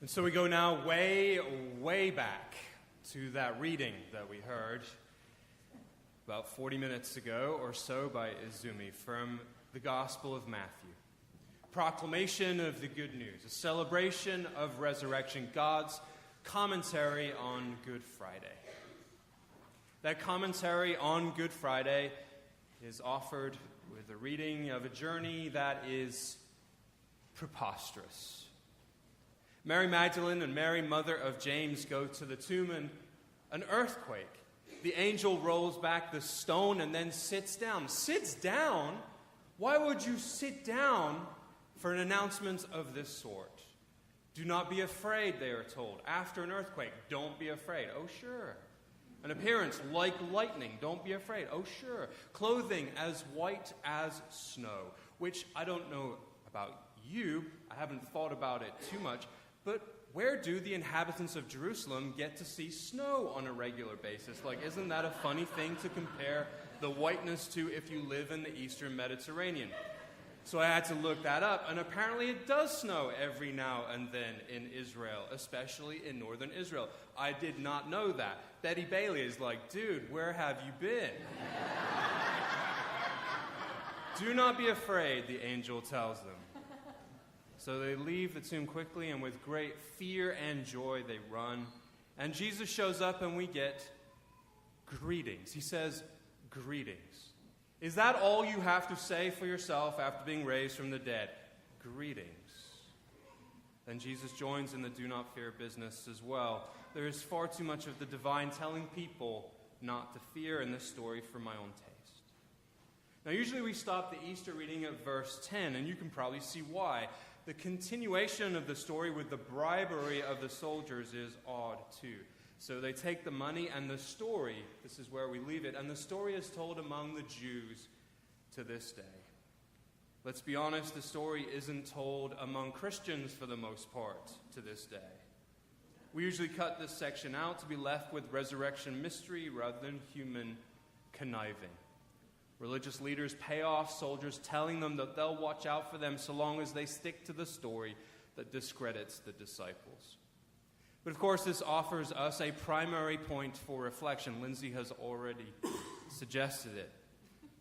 And so we go now way, way back to that reading that we heard about 40 minutes ago or so by Izumi from the Gospel of Matthew. Proclamation of the good news, a celebration of resurrection, God's commentary on Good Friday. That commentary on Good Friday is offered with a reading of a journey that is preposterous. Mary Magdalene and Mary, mother of James, go to the tomb and an earthquake. The angel rolls back the stone and then sits down. Sits down? Why would you sit down for an announcement of this sort? Do not be afraid, they are told. After an earthquake, don't be afraid. Oh, sure. An appearance like lightning, don't be afraid. Oh, sure. Clothing as white as snow, which I don't know about you. I haven't thought about it too much. But where do the inhabitants of Jerusalem get to see snow on a regular basis? Like, isn't that a funny thing to compare the whiteness to if you live in the Eastern Mediterranean? So I had to look that up, and apparently it does snow every now and then in Israel, especially in northern Israel. I did not know that. Betty Bailey is like, dude, where have you been? Do not be afraid, the angel tells them. So they leave the tomb quickly, and with great fear and joy they run. And Jesus shows up, and we get greetings. He says, greetings. Is that all you have to say for yourself after being raised from the dead? Greetings. Then Jesus joins in the do not fear business as well. There is far too much of the divine telling people not to fear in this story for my own taste. Now, usually we stop the Easter reading at verse 10, and you can probably see why. The continuation of the story with the bribery of the soldiers is odd too. So they take the money and the story, this is where we leave it, and the story is told among the Jews to this day. Let's be honest, the story isn't told among Christians for the most part to this day. We usually cut this section out to be left with resurrection mystery rather than human conniving. Religious leaders pay off soldiers, telling them that they'll watch out for them so long as they stick to the story that discredits the disciples. But of course, this offers us a primary point for reflection. Lindsay has already suggested it.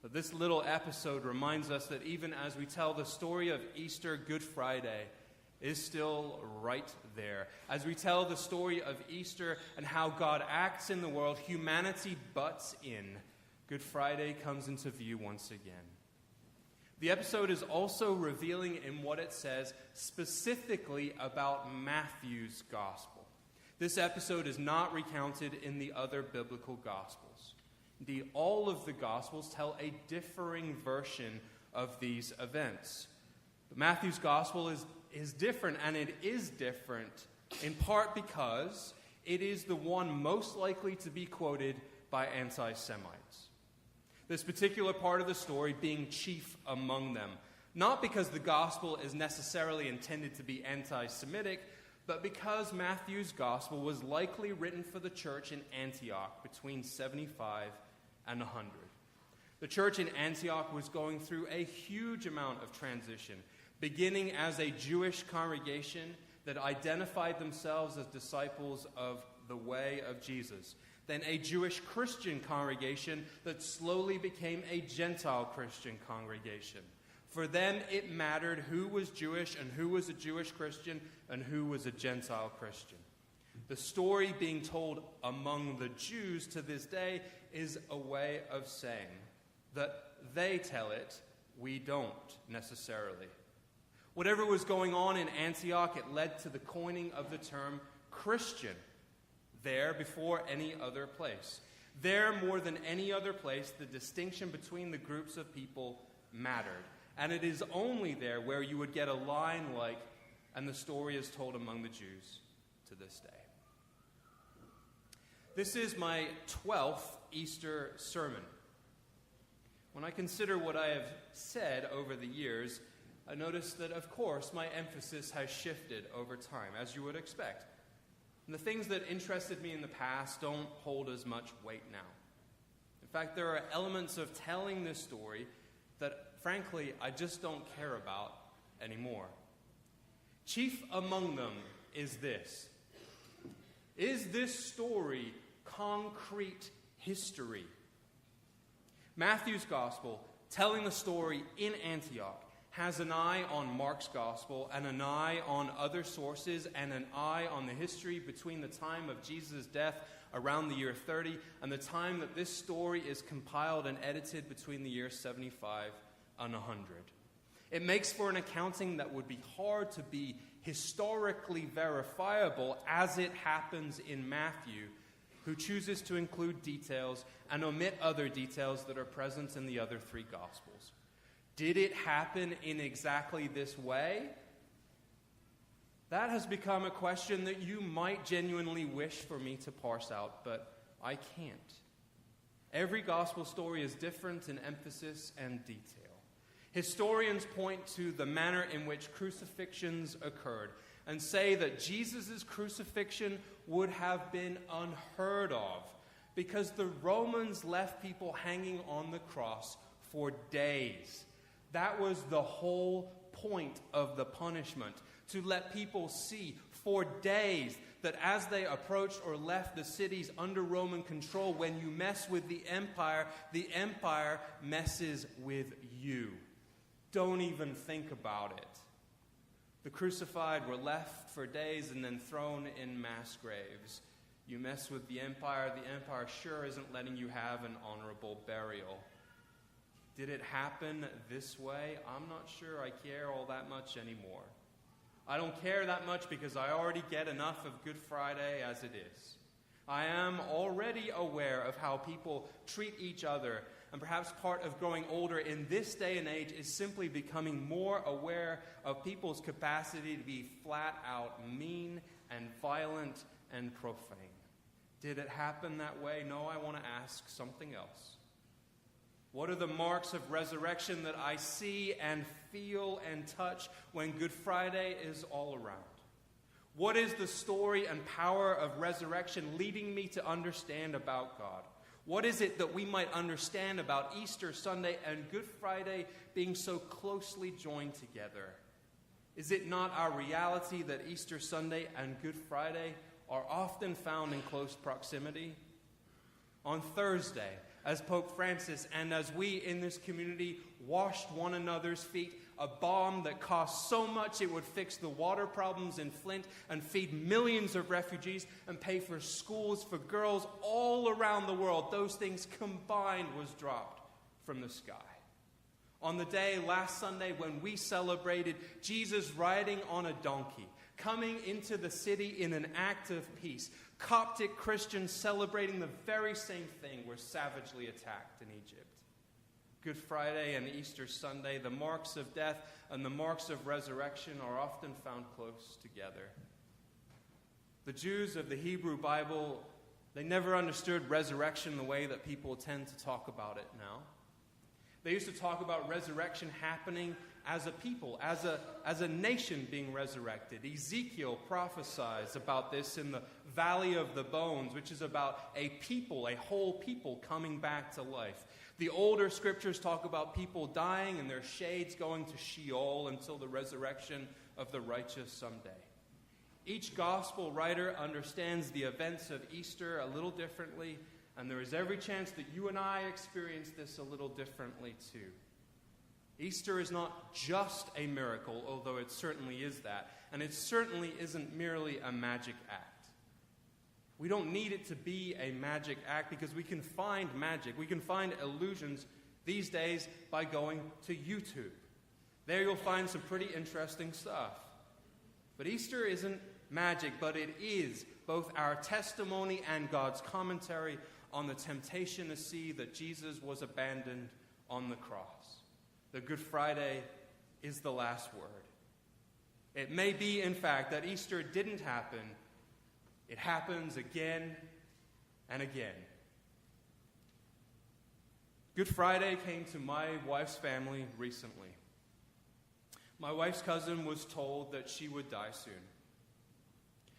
But this little episode reminds us that even as we tell the story of Easter, Good Friday is still right there. As we tell the story of Easter and how God acts in the world, humanity butts in. Good Friday comes into view once again. The episode is also revealing in what it says specifically about Matthew's gospel. This episode is not recounted in the other biblical gospels. Indeed, all of the gospels tell a differing version of these events. But Matthew's gospel is different, and it is different in part because it is the one most likely to be quoted by anti-Semites. This particular part of the story being chief among them. Not because the gospel is necessarily intended to be anti-Semitic, but because Matthew's gospel was likely written for the church in Antioch between 75 and 100. The church in Antioch was going through a huge amount of transition, beginning as a Jewish congregation that identified themselves as disciples of the way of Jesus. Then a Jewish Christian congregation that slowly became a Gentile Christian congregation. For them, it mattered who was Jewish and who was a Jewish Christian and who was a Gentile Christian. The story being told among the Jews to this day is a way of saying that they tell it, we don't necessarily. Whatever was going on in Antioch, it led to the coining of the term Christian. There before any other place. There, more than any other place, the distinction between the groups of people mattered. And it is only there where you would get a line like, and the story is told among the Jews to this day. This is my 12th Easter sermon. When I consider what I have said over the years, I notice that, of course, my emphasis has shifted over time, as you would expect. And the things that interested me in the past don't hold as much weight now. In fact, there are elements of telling this story that, frankly, I just don't care about anymore. Chief among them is this. Is this story concrete history? Matthew's gospel, telling the story in Antioch, has an eye on Mark's gospel and an eye on other sources and an eye on the history between the time of Jesus' death around the year 30 and the time that this story is compiled and edited between the years 75 and 100. It makes for an accounting that would be hard to be historically verifiable as it happens in Matthew, who chooses to include details and omit other details that are present in the other three Gospels. Did it happen in exactly this way? That has become a question that you might genuinely wish for me to parse out, but I can't. Every Gospel story is different in emphasis and detail. Historians point to the manner in which crucifixions occurred and say that Jesus' crucifixion would have been unheard of because the Romans left people hanging on the cross for days. That was the whole point of the punishment, to let people see for days that as they approached or left the cities under Roman control, when you mess with the empire messes with you. Don't even think about it. The crucified were left for days and then thrown in mass graves. You mess with the empire sure isn't letting you have an honorable burial. Did it happen this way? I'm not sure I care all that much anymore. I don't care that much because I already get enough of Good Friday as it is. I am already aware of how people treat each other, and perhaps part of growing older in this day and age is simply becoming more aware of people's capacity to be flat out mean and violent and profane. Did it happen that way? No, I want to ask something else. What are the marks of resurrection that I see and feel and touch when Good Friday is all around? What is the story and power of resurrection leading me to understand about God? What is it that we might understand about Easter Sunday and Good Friday being so closely joined together? Is it not our reality that Easter Sunday and Good Friday are often found in close proximity? On Thursday, as Pope Francis and as we in this community washed one another's feet, a bomb that cost so much it would fix the water problems in Flint and feed millions of refugees and pay for schools for girls all around the world, those things combined, was dropped from the sky. On the day last Sunday when we celebrated Jesus riding on a donkey, coming into the city in an act of peace, Coptic Christians celebrating the very same thing were savagely attacked in Egypt. Good Friday and Easter Sunday, the marks of death and the marks of resurrection are often found close together. The Jews of the Hebrew Bible, they never understood resurrection the way that people tend to talk about it now. They used to talk about resurrection happening as a people, as a nation being resurrected. Ezekiel prophesies about this in the Valley of the Bones, which is about a people, a whole people coming back to life. The older scriptures talk about people dying and their shades going to Sheol until the resurrection of the righteous someday. Each gospel writer understands the events of Easter a little differently, and there is every chance that you and I experience this a little differently too. Easter is not just a miracle, although it certainly is that, and it certainly isn't merely a magic act. We don't need it to be a magic act because we can find magic, we can find illusions these days by going to YouTube. There you'll find some pretty interesting stuff. But Easter isn't magic, but it is both our testimony and God's commentary on the temptation to see that Jesus was abandoned on the cross. The Good Friday is the last word. It may be, in fact, that Easter didn't happen. It happens again and again. Good Friday came to my wife's family recently. My wife's cousin was told that she would die soon.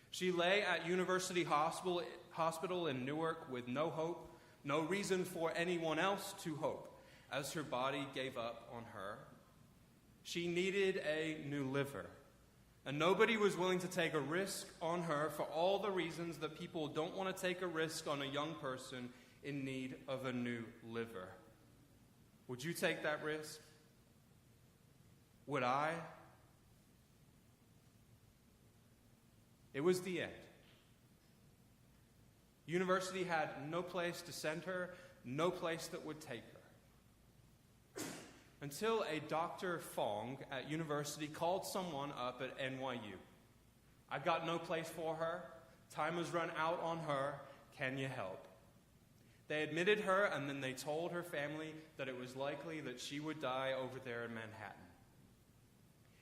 She lay at University Hospital in Newark with no hope, no reason for anyone else to hope, as her body gave up on her. She needed a new liver. And nobody was willing to take a risk on her for all the reasons that people don't want to take a risk on a young person in need of a new liver. Would you take that risk? Would I? It was the end. University had no place to send her, no place that would take her. Until a Dr. Fong at university called someone up at NYU. I've got no place for her. Time has run out on her. Can you help? They admitted her, and then they told her family that it was likely that she would die over there in Manhattan.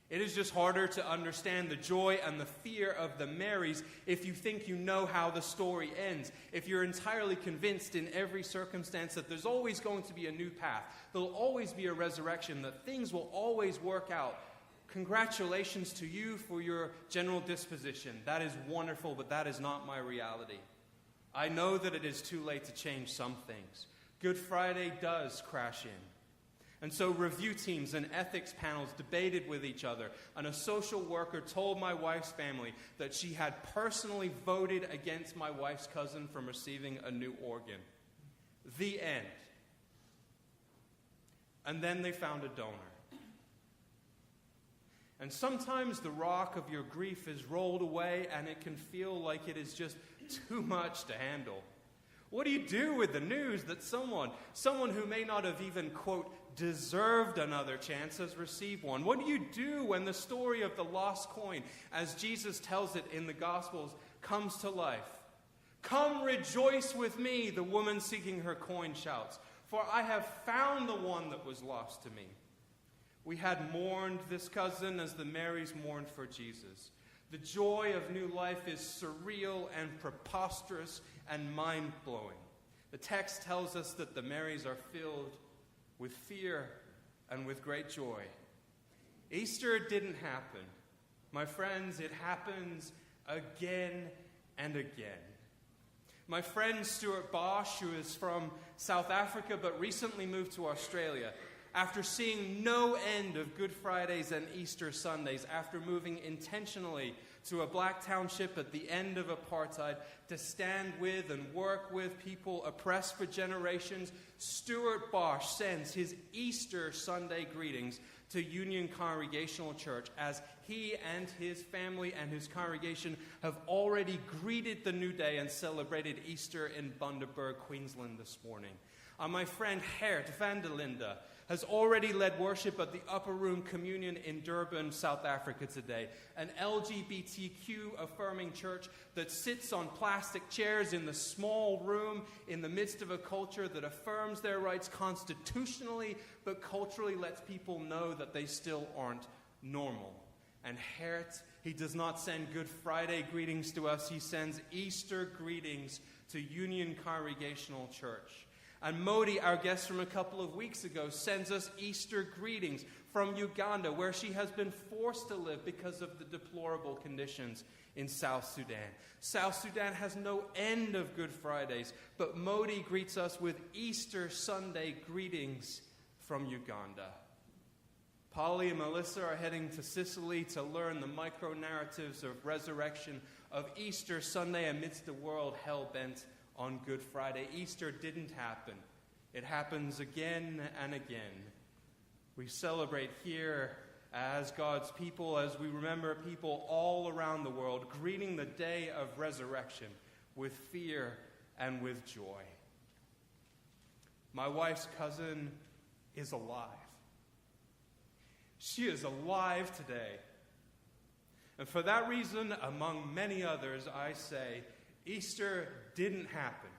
It is just harder to understand the joy and the fear of the Marys if you think you know how the story ends. If you're entirely convinced in every circumstance that there's always going to be a new path, there'll always be a resurrection, that things will always work out. Congratulations to you for your general disposition. That is wonderful, but that is not my reality. I know that it is too late to change some things. Good Friday does crash in. And so review teams and ethics panels debated with each other, and a social worker told my wife's family that she had personally voted against my wife's cousin from receiving a new organ. The end. And then they found a donor. And sometimes the rock of your grief is rolled away, and it can feel like it is just too much to handle. What do you do with the news that someone who may not have even, quote, deserved another chance has received one? What do you do when the story of the lost coin, as Jesus tells it in the Gospels, comes to life? Come rejoice with me, the woman seeking her coin shouts, for I have found the one that was lost to me. We had mourned this cousin as the Marys mourned for Jesus. The joy of new life is surreal and preposterous and mind-blowing. The text tells us that the Marys are filled with fear and with great joy. Easter didn't happen. My friends, it happens again and again. My friend Stuart Bosch, who is from South Africa but recently moved to Australia, after seeing no end of Good Fridays and Easter Sundays, after moving intentionally to a black township at the end of apartheid to stand with and work with people oppressed for generations, Stuart Bosch sends his Easter Sunday greetings to Union Congregational Church as he and his family and his congregation have already greeted the new day and celebrated Easter in Bundaberg, Queensland this morning. My friend Gert van der Linde has already led worship at the Upper Room Communion in Durban, South Africa today, an LGBTQ-affirming church that sits on plastic chairs in the small room in the midst of a culture that affirms their rights constitutionally, but culturally lets people know that they still aren't normal. And Gert, he does not send Good Friday greetings to us, he sends Easter greetings to Union Congregational Church. And Modi, our guest from a couple of weeks ago, sends us Easter greetings from Uganda, where she has been forced to live because of the deplorable conditions in South Sudan. South Sudan has no end of Good Fridays, but Modi greets us with Easter Sunday greetings from Uganda. Polly and Melissa are heading to Sicily to learn the micro-narratives of resurrection of Easter Sunday amidst a world hell-bent on Good Friday. Easter didn't happen. It happens again and again. We celebrate here as God's people, as we remember people all around the world greeting the day of resurrection with fear and with joy. My wife's cousin is alive. She is alive today. And for that reason, among many others, I say, Easter didn't happen.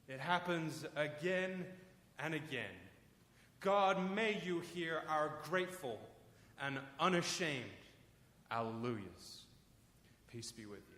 It happens again and again. God, may you hear our grateful and unashamed alleluias. Peace be with you.